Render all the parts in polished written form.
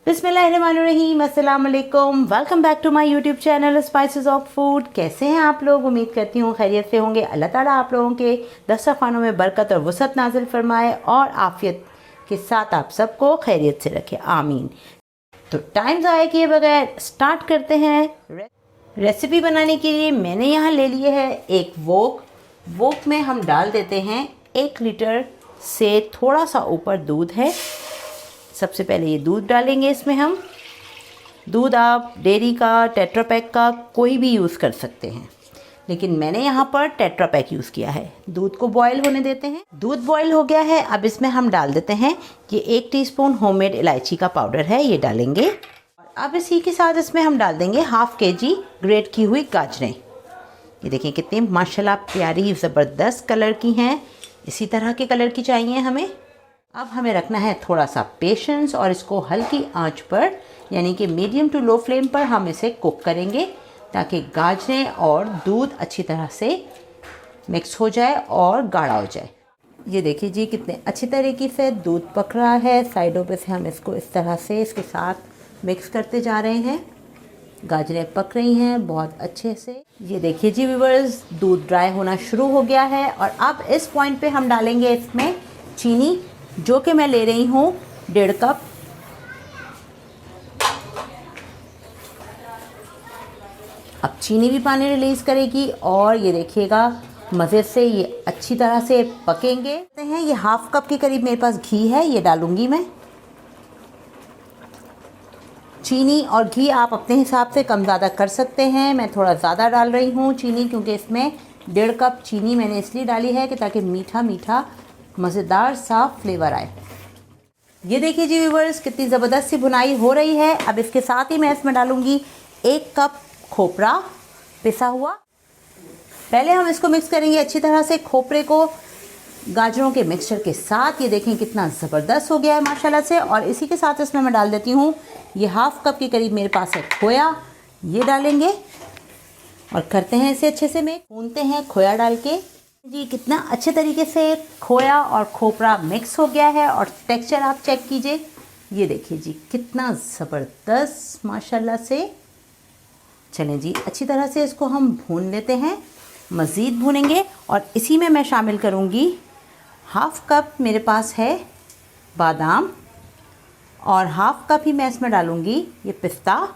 बिस्मिल्लाहिर्रहमानिर्रहीम, अस्सलाम वालेकुम। Welcome back to my YouTube channel spices of food. कैसे हैं आप लोग? उम्मीद करती हूँ खैरियत से होंगे। अल्लाह ताला आप लोगों के दस्तरखानों में बरकत और वसअत नाजिल फरमाए और आफियत के साथ आप सबको खैरियत से रखे, आमीन। तो टाइम ज़ाया किए बगैर स्टार्ट करते हैं। रेसिपी बनाने के लिए मैंने यहाँ ले लिए है एक वोक में हम डाल देते हैं 1 लीटर से थोड़ा सा ऊपर दूध है। सबसे पहले ये दूध डालेंगे। इसमें हम दूध आप डेयरी का, टेट्रा पैक का कोई भी यूज़ कर सकते हैं, लेकिन मैंने यहाँ पर टेट्रा पैक यूज़ किया है। दूध को बॉईल होने देते हैं। दूध बॉईल हो गया है। अब इसमें हम डाल देते हैं ये 1 टीस्पून होममेड इलायची का पाउडर है, ये डालेंगे। अब इसी के साथ इसमें हम डाल देंगे हाफ़ kg ग्रेट की हुई गाजरें। ये देखिए कितनी माशाल्लाह प्यारी ज़बरदस्त कलर की हैं। इसी तरह के कलर की चाहिए हमें। अब हमें रखना है थोड़ा सा पेशेंस और इसको हल्की आंच पर यानी कि मीडियम टू लो फ्लेम पर हम इसे कुक करेंगे ताकि गाजरें और दूध अच्छी तरह से मिक्स हो जाए और गाढ़ा हो जाए। ये देखिए जी कितने अच्छी तरीके से दूध पक रहा है। साइडों पे से हम इसको इस तरह से इसके साथ मिक्स करते जा रहे हैं। गाजरें पक रही हैं बहुत अच्छे से। ये देखिए जी व्यूअर्स, दूध ड्राई होना शुरू हो गया है और अब इस पॉइंट पे हम डालेंगे इसमें चीनी, जो कि मैं ले रही हूँ 1.5 कप। अब चीनी भी पानी रिलीज़ करेगी और ये देखिएगा मज़े से ये अच्छी तरह से पकेंगे। ये 1/2 कप के करीब मेरे पास घी है, ये डालूंगी मैं। चीनी और घी आप अपने हिसाब से कम ज़्यादा कर सकते हैं। मैं थोड़ा ज़्यादा डाल रही हूँ चीनी, क्योंकि इसमें 1.5 कप चीनी मैंने इसलिए डाली है कि ताकि मीठा मीठा मज़ेदार सा फ्लेवर आए। ये देखिए जी व्यूअर्स कितनी ज़बरदस्त सी भुनाई हो रही है। अब इसके साथ ही मैं इसमें डालूँगी 1 कप खोपरा पिसा हुआ। पहले हम इसको मिक्स करेंगे अच्छी तरह से खोपरे को गाजरों के मिक्सचर के साथ। ये देखें कितना ज़बरदस्त हो गया है माशाल्लाह से। और इसी के साथ इसमें मैं डाल देती हूँ ये 1/2 कप के करीब मेरे पास है खोया, ये डालेंगे और करते हैं इसे अच्छे से मिक्स। भूनते हैं खोया डाल के। जी कितना अच्छे तरीके से खोया और खोपरा मिक्स हो गया है और टेक्सचर आप चेक कीजिए। ये देखिए जी कितना ज़बरदस्त माशाल्लाह से। चलें जी अच्छी तरह से इसको हम भून लेते हैं, मज़ीद भूनेंगे। और इसी में मैं शामिल करूँगी 1/2 कप मेरे पास है बादाम और 1/2 कप ही मैं इसमें डालूँगी ये पिस्ता।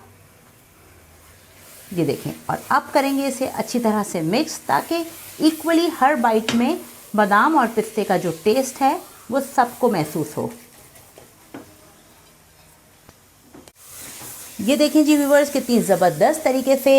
ये देखें, और अब करेंगे इसे अच्छी तरह से मिक्स ताकि इक्वली हर बाइट में बादाम और पिस्ते का जो टेस्ट है वो सबको महसूस हो। ये देखें जी व्यूअर्स कितनी ज़बरदस्त तरीके से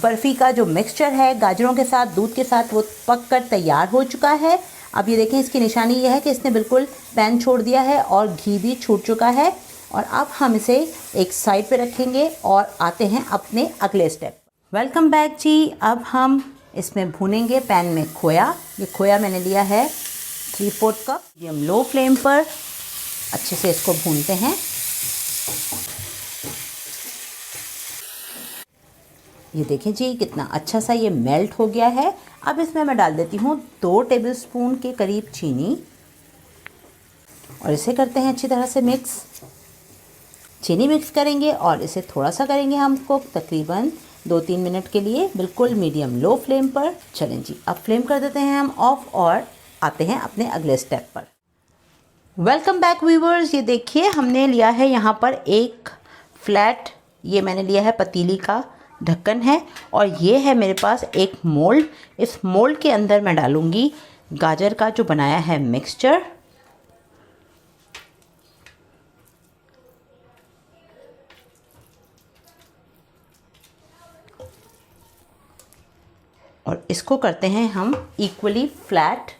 बर्फ़ी का जो मिक्सचर है गाजरों के साथ दूध के साथ वो पक कर तैयार हो चुका है। अब ये देखें इसकी निशानी ये है कि इसने बिल्कुल पैन छोड़ दिया है और घी भी छूट चुका है। और अब हम इसे एक साइड पे रखेंगे और आते हैं अपने अगले स्टेप। वेलकम बैक जी। अब हम इसमें भूनेंगे पैन में खोया। ये खोया मैंने लिया है 3/4 कप। मीडियम लो फ्लेम पर अच्छे से इसको भूनते हैं। ये देखें जी कितना अच्छा सा ये मेल्ट हो गया है। अब इसमें मैं डाल देती हूँ 2 टेबलस्पून के करीब चीनी और इसे करते हैं अच्छी तरह से मिक्स। चीनी मिक्स करेंगे और इसे थोड़ा सा करेंगे हम कुक, तकरीबन 2-3 मिनट के लिए, बिल्कुल मीडियम लो फ्लेम पर। चलें जी अब फ्लेम कर देते हैं हम ऑफ और आते हैं अपने अगले स्टेप पर। Welcome back viewers. ये देखिए हमने लिया है यहाँ पर एक फ्लैट, ये मैंने लिया है पतीली का ढक्कन है और ये है मेरे पास एक मोल्ड। इस मोल्ड के अंदर मैं डालूँगी गाजर का जो बनाया है मिक्सचर। और इसको करते हैं हम इक्वली फ्लैट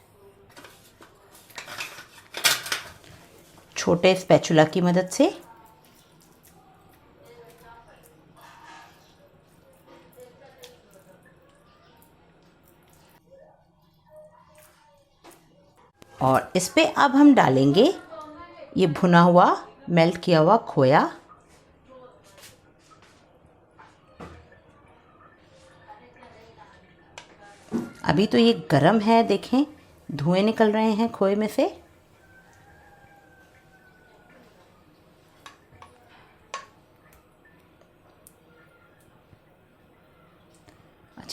छोटे स्पैचुला की मदद से। और इस पे अब हम डालेंगे ये भुना हुआ मेल्ट किया हुआ खोया। अभी तो ये गरम है, देखें धुएं निकल रहे हैं खोए में से।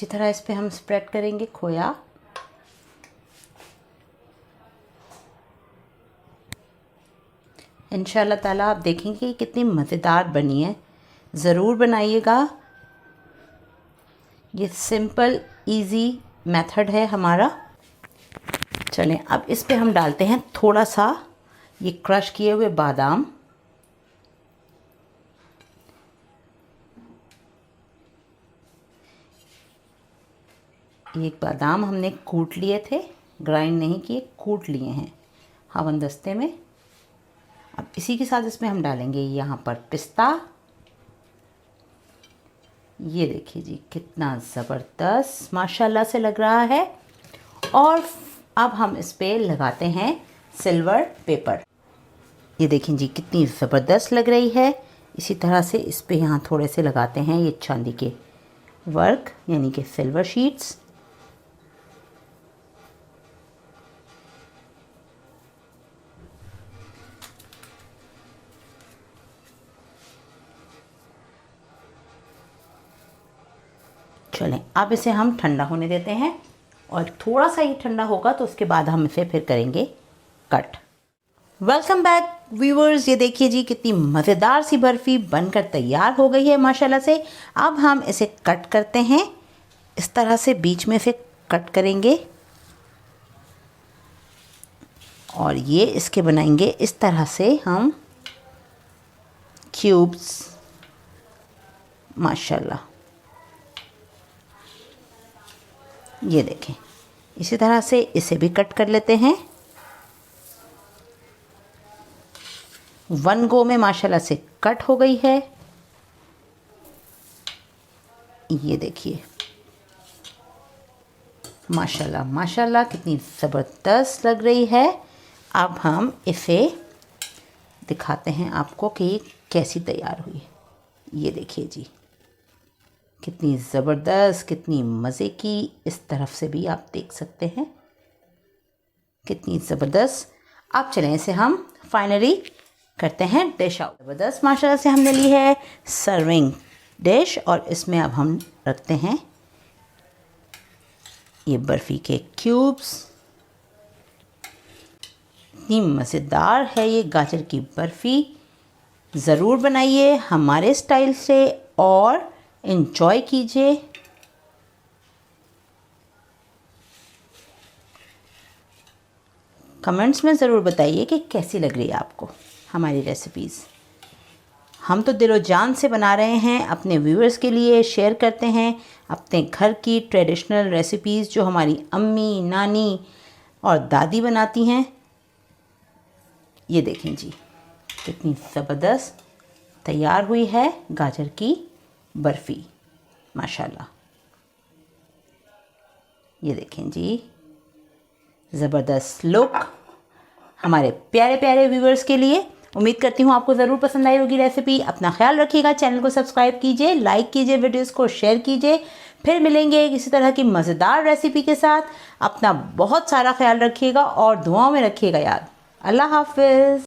अच्छी तरह इस पे हम स्प्रेड करेंगे खोया। इंशाल्लाह ताला आप देखेंगे कितनी मज़ेदार बनी है। ज़रूर बनाइएगा। ये सिंपल इजी मेथड है हमारा। चलें अब इस पे हम डालते हैं थोड़ा सा ये क्रश किए हुए बादाम। ये बादाम हमने कूट लिए थे, ग्राइंड नहीं किए, कूट लिए हैं हवनदस्ते में। अब इसी के साथ इसमें हम डालेंगे यहाँ पर पिस्ता। ये देखिए जी कितना ज़बरदस्त माशाल्लाह से लग रहा है। और अब हम इस पे लगाते हैं सिल्वर पेपर। ये देखें जी कितनी ज़बरदस्त लग रही है। इसी तरह से इस पे यहाँ थोड़े से लगाते हैं ये चांदी के वर्क यानी कि सिल्वर शीट्स। चलें अब इसे हम ठंडा होने देते हैं और थोड़ा सा ये ठंडा होगा तो उसके बाद हम इसे फिर करेंगे कट। Welcome back viewers. ये देखिए जी कितनी मज़ेदार सी बर्फ़ी बनकर तैयार हो गई है माशाल्लाह से। अब हम इसे कट करते हैं, इस तरह से बीच में से कट करेंगे और ये इसके बनाएंगे इस तरह से हम क्यूब्स माशाल्लाह। ये देखें इसी तरह से इसे भी कट कर लेते हैं। वन गो में माशाल्लाह से कट हो गई है। ये देखिए माशाल्लाह माशाल्लाह कितनी ज़बरदस्त लग रही है। अब हम इसे दिखाते हैं आपको कि ये कैसी तैयार हुई है। ये देखिए जी कितनी ज़बरदस्त, कितनी मज़े की। इस तरफ से भी आप देख सकते हैं कितनी ज़बरदस्त। अब चलें इसे हम फाइनली करते हैं डिश आउट। ज़बरदस्त माशाल्लाह से हमने ली है सर्विंग डिश और इसमें अब हम रखते हैं ये बर्फ़ी के क्यूब्स। इतनी मज़ेदार है ये गाजर की बर्फ़ी। ज़रूर बनाइए हमारे स्टाइल से और एंजॉय कीजिए। कमेंट्स में ज़रूर बताइए कि कैसी लग रही है आपको हमारी रेसिपीज़। हम तो दिलो जान से बना रहे हैं, अपने व्यूअर्स के लिए शेयर करते हैं अपने घर की ट्रेडिशनल रेसिपीज़ जो हमारी अम्मी, नानी और दादी बनाती हैं। ये देखें जी कितनी ज़बरदस्त तैयार हुई है गाजर की बर्फ़ी माशाल्लाह। ये देखें जी ज़बरदस्त लुक हमारे प्यारे प्यारे व्यूअर्स के लिए। उम्मीद करती हूँ आपको ज़रूर पसंद आई होगी रेसिपी। अपना ख्याल रखिएगा, चैनल को सब्सक्राइब कीजिए, लाइक कीजिए, वीडियोस को शेयर कीजिए। फिर मिलेंगे किसी तरह की मज़ेदार रेसिपी के साथ। अपना बहुत सारा ख्याल रखिएगा और दुआओं में रखिएगा याद। अल्लाह हाफ़िज़।